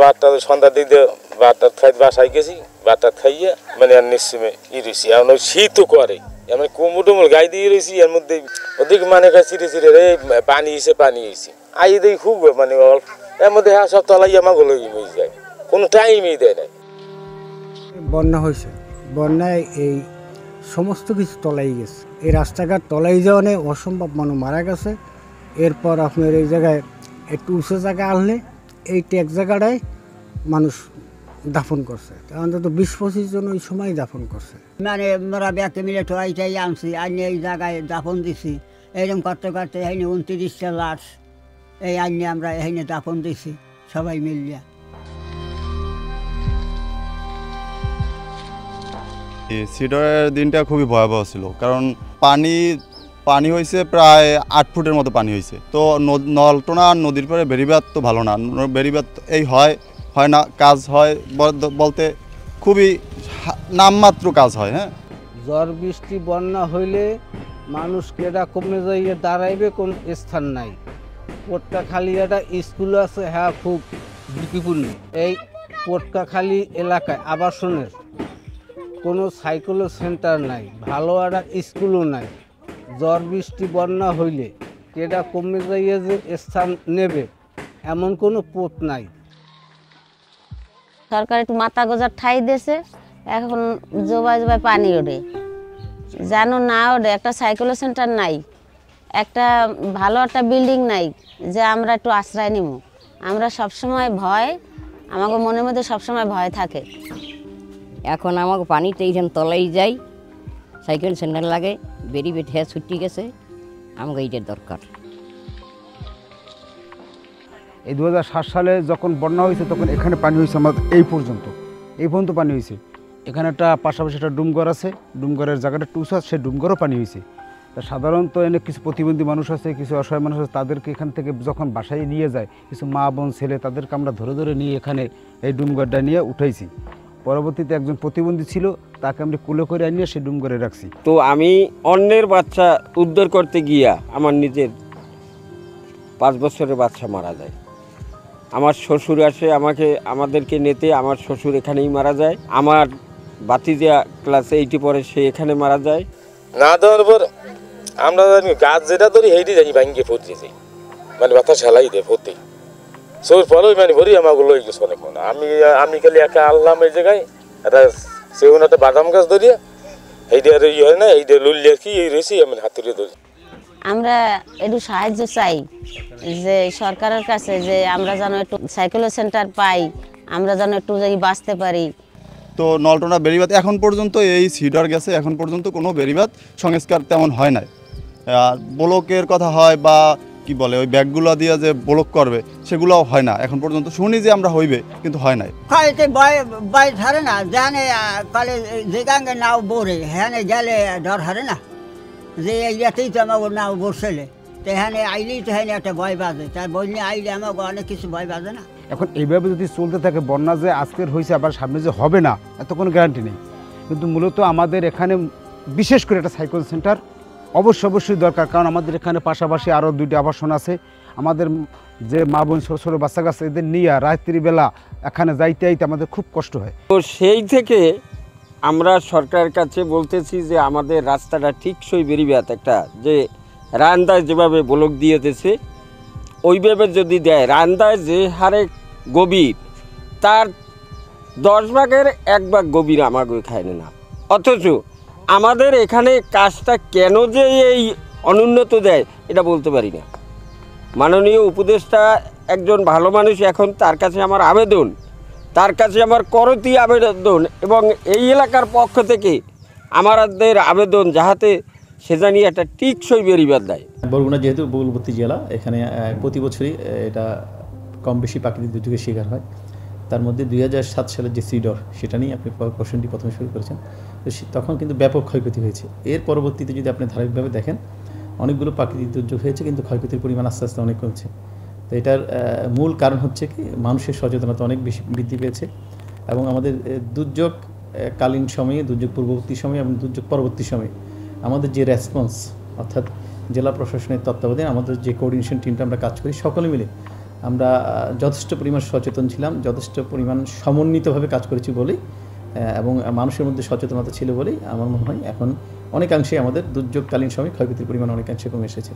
ভাতটা সন্ধ্যা দিকে ভাতটা খাই বাসায় গেছি, ভাতটা খাইয়ে মানে আর নিশ্চিমে রয়েছি। এখন ওই শীতও করে, আমি কুমুটুমুল গাই দিয়ে রয়েছি, এর মধ্যে ওদিকে মানে চিড়ে চিড়ে রে পানি এসে আই দেখি খুব মানে অল্প, এর মধ্যে হ্যাঁ সব তলাই আমার গুলো যায়, কোনো টাইমই দেয় নাই। বন্যা হয়েছে, বন্যায় এই সমস্ত কিছু তলাই গেছে, এই রাস্তাঘাট তলাই যাওয়ানে অসম্ভব মানুষ মারা গেছে। এরপর আপনার এই জায়গায় একটু উঁচু জায়গা আনলে এইটা এক জায়গাটায় মানুষ দাফন করছে, অন্তত 20-25 জন ওই সময় দাফন করছে। মানে মোরা ব্যাকে মিলে টোয়াইটাই আনছি, আনিয়ে এই জায়গায় দাফন দিছি। এইরকম করতে করতে এখানে 29টা লাশ এই আনিয়ে আমরা এখানে দাফন দিছি সবাই মিলিয়া। সিডরের দিনটা খুবই ভয়াবহ ছিল, কারণ পানি হয়েছে প্রায় 8 ফুটের মতো পানি হয়েছে। তো নলটোনা নদীর পরে বেড়িবাঁধ তো ভালো না, বেড়িবাঁধ এই হয় না, কাজ হয় বলতে খুবই নামমাত্র কাজ হয়। হ্যাঁ, ঝড় বৃষ্টি বন্যা হইলে মানুষ কেডা কমে যাইয়ে দাঁড়াইবে কোন স্থান নাই। পটকাখালী একটা স্কুল আছে, হ্যাঁ খুব ঝুঁকিপূর্ণ। এই পটকাখালী এলাকায় আবাসনের কোনো সাইকেলের সেন্টার নাই, ভালো একটা স্কুলও নাই। ঝড় বৃষ্টি বন্যা হইলে কেডা কমে যাইয়ে যে স্থান নেবে এমন কোনো পথ নাই। সরকার একটু মাথা গোজার ঠাই দিয়েছে, এখন জোবাই পানি ওঠে, যেন না ওঠে। একটা সাইকেলের সেন্টার নাই, একটা ভালো একটা বিল্ডিং নাই যে আমরা একটু আশ্রয় নিব। আমরা সবসময় ভয়, আমাকে মনের মধ্যে সবসময় ভয় থাকে। এখন আমাকে পানিতে এইখান তলাই যাই, সাইকেল সেন্টার লাগে, বেরি বেঠে ছুটি গেছে, আমাকে এইটার দরকার। এই 2007 সালে যখন বন্যা হয়েছে তখন এখানে পানি হয়েছে আমাদের এই পর্যন্ত পানি হয়েছে। এখানে একটা পাশাপাশি একটা ডুমঘর আছে, ডুমঘরের জায়গাটা টুস আছে, সেই ডুমঘরও পানি হয়েছে। তা সাধারণত এনে কিছু প্রতিবন্ধী মানুষ আছে, কিছু অসহায় মানুষ আছে, তাদেরকে এখান থেকে যখন বাসায় নিয়ে যায়, কিছু মা বোন ছেলে, তাদেরকে আমরা ধরে ধরে নিয়ে এখানে এই ডুমঘরটা নিয়ে উঠাইছি। পরবর্তীতে একজন প্রতিবন্ধী ছিল, তাকে আমরা কুলে করে আনিয়ে সেই ডুমঘরে রাখছি। তো আমি অন্যের বাচ্চা উদ্ধার করতে গিয়া আমার নিজের 5 বছরের বাচ্চা মারা যায়। আমার শ্বশুর আসে আমাদেরকে নিতে, আমার শ্বশুর এখানেই মারা যায়। আমার ভাতিজা ক্লাস 8 পরে, সে এখানে মারা যায়। না দেওয়ার পর আমরা গাছ যেটা ধরি সেইটি যাই ভাঙ্গিয়ে পড়তে যাই, মানে ব্যথা সেলাই দেয় ভর্তি সব পরেই মানে ভরি আমাকে লই গেছে অনেক মনে। আমি খালি একা আনলাম এই জায়গায় একটা সেগুন একটা বাদাম গাছ ধরিয়া এইটা আর ইয়ে হয় না, এইটা লুললে আর কি এই রয়েছি আমি হাতুড়ে ধরি। আমরা একটু সাহায্য চাই যে সরকারের কাছে, যে আমরা যেন একটু সাইকেলের সেন্টার পাই, আমরা যেন একটু যাই বাঁচতে পারি। তো নলটোনা বেড়িবাঁধ এখন পর্যন্ত এই সিডর গেছে, এখন পর্যন্ত কোনো বেড়িবাঁধ সংস্কার তেমন হয় নাই। আর ব্লকের কথা হয় বা কি বলে ওই ব্যাগগুলো দিয়ে যে ব্লক করবে, সেগুলোও হয় না এখন পর্যন্ত। শুনি যে আমরা হইবে, কিন্তু হয় নাই। বাই ধরে না জানে কালে যে গাঙ্গে নাও বোরে হ্যাঁ গেলে ডর হারে না, যে এইটাতেই তো আমাকে নাও বসলে, তো হ্যাঁ আইলেই তো হ্যাঁ একটা ভয় বাজে, তার বললে আইলে আমাকে অনেক কিছু ভয় বাজে না। এখন এইভাবে যদি চলতে থাকে, বন্যা যে আজকের হয়েছে আবার সামনে যে হবে না, এত কোনো গ্যারান্টি নেই। কিন্তু মূলত আমাদের এখানে বিশেষ করে একটা সাইকেল সেন্টার অবশ্যই দরকার, কারণ আমাদের এখানে পাশাপাশি আরও 2টি আবাসন আছে। আমাদের যে মা বোন ছোটো ছোটো বাচ্চা কাছে এদের নিয়ে রাত্রিবেলা এখানে যাইতে আমাদের খুব কষ্ট হয়। তো সেই থেকে আমরা সরকারের কাছে বলতেছি যে আমাদের রাস্তাটা ঠিকসই বেরিবাত একটা, যে রান্দায় যেভাবে ব্লক দিয়েছে ওইভাবে যদি দেয়, রান্দায় যে হারে গভীর তার 10 ভাগের 1 ভাগ গভীর আমাকে খায় না। অথচ আমাদের এখানে কাজটা কেন যে এই অনুন্নত দেয় এটা বলতে পারি না। মাননীয় উপদেষ্টা একজন ভালো মানুষ, এখন তার কাছে আমার আবেদন, তার কাছে আমার করতি আবেদন, এবং এই এলাকার পক্ষ থেকে আমাদের আবেদন যাহাতে সে জানি একটা টিকসই বেড়িবাঁধ দেয়। বরগুনা যেহেতু উপকূলবর্তী জেলা, এখানে প্রতি বছরই এটা কম বেশি প্রাকৃতিক দুর্যোগের শিকার হয়। তার মধ্যে 2007 সালের যে সিডর, সেটা নিয়ে আপনি কোশ্চেনটি প্রথমে শুরু করেছেন, তো তখন কিন্তু ব্যাপক ক্ষয়ক্ষতি হয়েছে। এর পরবর্তীতে যদি আপনি ধারাবাহিকভাবে দেখেন, অনেকগুলো প্রাকৃতিক দুর্যোগ হয়েছে, কিন্তু ক্ষয়ক্ষতির পরিমাণ আস্তে আস্তে অনেক কমছে। তো এটার মূল কারণ হচ্ছে কি, মানুষের সচেতনতা অনেক বেশি বৃদ্ধি পেয়েছে, এবং আমাদের দুর্যোগ কালীন সময়ে, দুর্যোগ পূর্ববর্তী সময়ে এবং দুর্যোগ পরবর্তী সময়ে আমাদের যে রেসপন্স, অর্থাৎ জেলা প্রশাসনের তত্ত্বাবধানে আমাদের যে কোঅর্ডিনেশন টিমটা আমরা কাজ করি, সকলে মিলে আমরা যথেষ্ট পরিমাণ সচেতন ছিলাম, যথেষ্ট পরিমাণ সমন্বিতভাবে কাজ করেছি বলেই এবং মানুষের মধ্যে সচেতনতা ছিল বলেই আমার মনে হয় এখন অনেকাংশে আমাদের দুর্যোগকালীন সময় ক্ষয়ক্ষতির পরিমাণ অনেকাংশে কমে এসেছে।